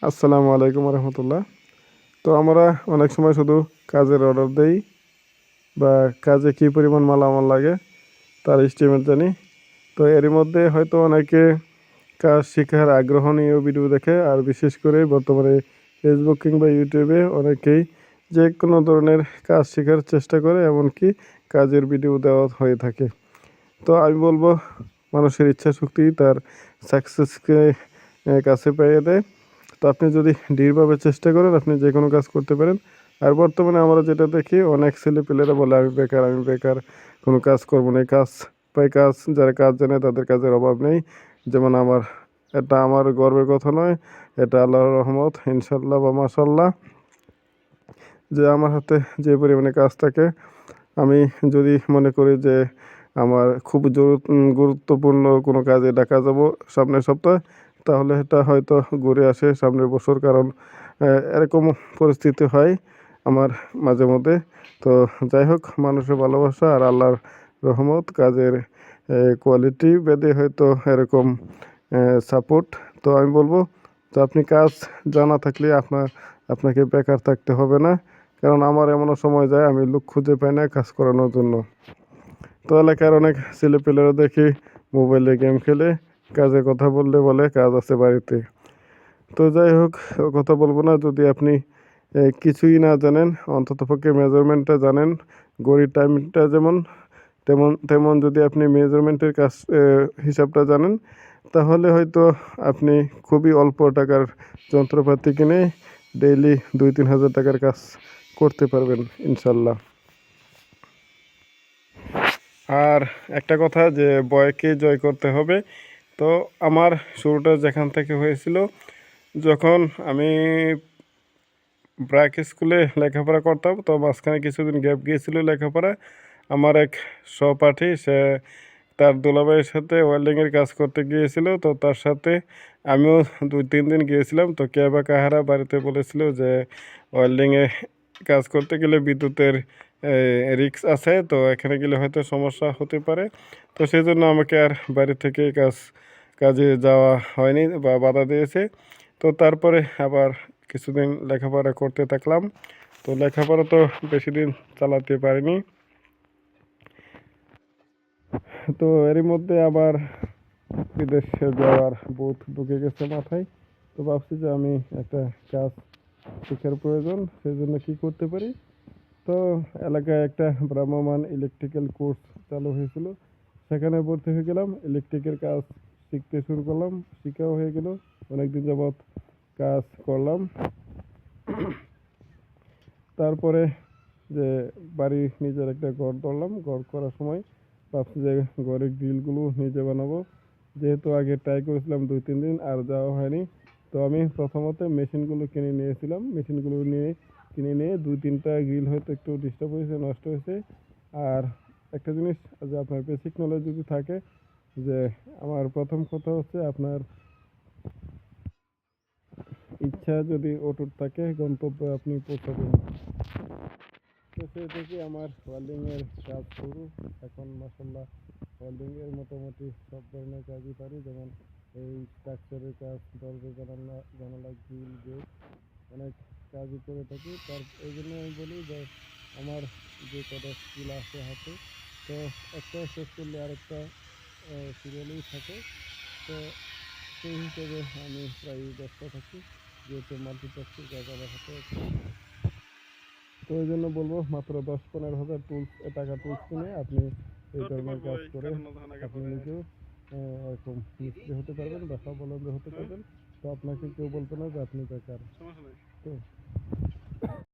আসসালামু আলাইকুম রহমতুল্লাহ। তো আমরা অনেক সময় শুধু কাজের অর্ডার দেই বা কাজে কী পরিমাণ মালামাল লাগে তার এস্টিমেট জানি। তো এরই মধ্যে হয়তো অনেকে কাজ শেখার আগ্রহ নিয়েও ভিডিও দেখে, আর বিশেষ করে বর্তমানে ফেসবুক কিংবা ইউটিউবে অনেকেই যে কোনো ধরনের কাজ শেখার চেষ্টা করে, এমনকি কাজের ভিডিও দেওয়া হয়ে থাকে। তো আমি বলবো, মানুষের ইচ্ছা শক্তি তার সাকসেসকে কাছে পেয়ে দেয়। তো আপনি যদি দৃঢ়ভাবে চেষ্টা করেন, আপনি যে কোনো কাজ করতে পারেন। আর বর্তমানে আমরা যেটা দেখি, অনেক ছেলেপেলেরা বলে আমি বেকার, কোনো কাজ করবো না। কাজ পাই কাজ, যারা কাজ জানে তাদের কাজের অভাব নেই। যেমন আমার, এটা আমার গর্বের কথা নয়, এটা আল্লাহর রহমত ইনশাল্লাহ বা মাশাল্লাহ, যে আমার হাতে যে পরিমাণে কাজ থাকে, আমি যদি মনে করি যে আমার খুব গুরুত্বপূর্ণ কোনো কাজে ডাকা যাব সামনের সপ্তাহে, তাহলে এটা হয়তো ঘুরে আসে সামনের বছর। কারণ এরকম পরিস্থিতি হয় আমার মাঝে মধ্যে। তো যাই হোক, মানুষের ভালোবাসা আর আল্লাহর রহমত, কাজের কোয়ালিটি ভেদে হয়তো এরকম সাপোর্ট। তো আমি বলবো, তো আপনি কাজ জানা থাকলে আপনাকে বেকার থাকতে হবে না। কারণ আমার এমনও সময় যায় আমি লোক খুঁজে পাই না কাজ করানোর জন্য। তো এলাকার অনেক ছেলেপেলেরা দেখি মোবাইলে গেম খেলে, কাজের কথা বললে বলে কাজ আছে বাড়িতে। তো যাই হোক, ও কথা বলবো না। যদি আপনি কিছুই না জানেন, অন্ততপক্ষে মেজারমেন্টটা জানেন, ঘড়ির টাইমটা যেমন তেমন তেমন যদি আপনি মেজারমেন্টের কাজ হিসাবটা জানেন, তাহলে হয়তো আপনি খুবই অল্প টাকার যন্ত্রপাতি কিনে ডেইলি 2-3 হাজার টাকার কাজ করতে পারবেন ইনশাল্লাহ। আর একটা কথা, যে ভয়কে জয় করতে হবে। তো আমার শুরুটা যেখান থেকে হয়েছিল, যখন আমি ব্র্যাক স্কুলে লেখাপড়া করতাম, তো মাঝখানে কিছুদিন গ্যাপ গিয়েছিল লেখাপড়া। আমার এক সহপাঠী, সে তার দুলাভাইয়ের সাথে ওয়েল্ডিংয়ের কাজ করতে গিয়েছিল। তো তার সাথে আমিও 2-3 দিন গিয়েছিলাম। তো কে বা কাহারা বাড়িতে বলেছিল যে ওয়েল্ডিংয়ে কাজ করতে গেলে বিদ্যুতের রিস্ক আছে, তো এখানে গেলে হয়তো সমস্যা হতে পারে। তো সেই জন্য আমাকে আর বাড়ি থেকে কাজে যাওয়া হয়নি বা বাধা দিয়েছে। তো তারপরে আবার কিছুদিন লেখাপড়া করতে থাকলাম। তো লেখাপড়া তো বেশি দিন চালাতে পারিনি। তো এরই মধ্যে আবার বিদেশে যাওয়ার ভূত ঢুকে গেছে মাথায়। তো ভাবছি যে আমি একটা কাজ শেখার প্রয়োজন, সেই জন্য কী করতে পারি। তো এলাকায় একটা ভ্রাম্যমাণ ইলেকট্রিক্যাল কোর্স চালু হয়েছিল, সেখানে ভর্তি হয়ে গেলাম। ইলেকট্রিকের কাজ শিখতে শুরু করলাম, শিখাও হয়ে গেল। অনেকদিন যাবৎ কাজ করলাম। তারপরে যে বাড়ি নিজের একটা ঘর ধরলাম। ঘর করার সময় ভাবছি যে ঘরের গ্রিলগুলো নিজে বানাবো। যেহেতু আগে ট্রাই করেছিলাম 2-3 দিন, আর যাওয়া হয়নি। তো আমি প্রথমত মেশিনগুলো কিনে নিয়ে 2-3টা গ্রিল হয়তো একটু ডিস্টার্ব হয়েছে, নষ্ট হয়েছে। আর একটা জিনিস, যে আপনার বেসিক নলেজ যদি থাকে, যে আমার প্রথম কথা হচ্ছে, আপনার ইচ্ছা যদি অটুট থাকে, গন্তব্যে আপনি পৌঁছাবেন। তো সেই থেকে আমার ওয়েল্ডিংয়ের কাজ শুরু। এখন মাসাল্লাহ ওয়েল্ডিংয়ের মোটামুটি সব ধরনের কাজই পারি। যেমন এই স্ট্রাকচারের কাজ, দরজা জানালা গ্রিল গেট, অনেক কাজই করে থাকি। এই জন্য আমি বলি যে আমার যে কটা স্কিল আছে হাতে, তো একটা শেষ করলে আরেকটা সিরিয়ালেই থাকে। তো সেই হিসেবে আমি প্রায় ব্যস্ত থাকি, যেহেতু মাল্টিটাস্কিং কাজ আমার হাতে আছে। তো এই জন্য বলবো, মাত্র 10-15 হাজার টাকা টুলস কিনে আপনি এই ধরনের কাজ করে আপনি নিজেও এরকম মিস্ত্রি হতে পারবেন বা স্বাবলম্বী হতে পারবেন। তো আপনাকে কেউ বলতো না যে আপনি বেকার। তো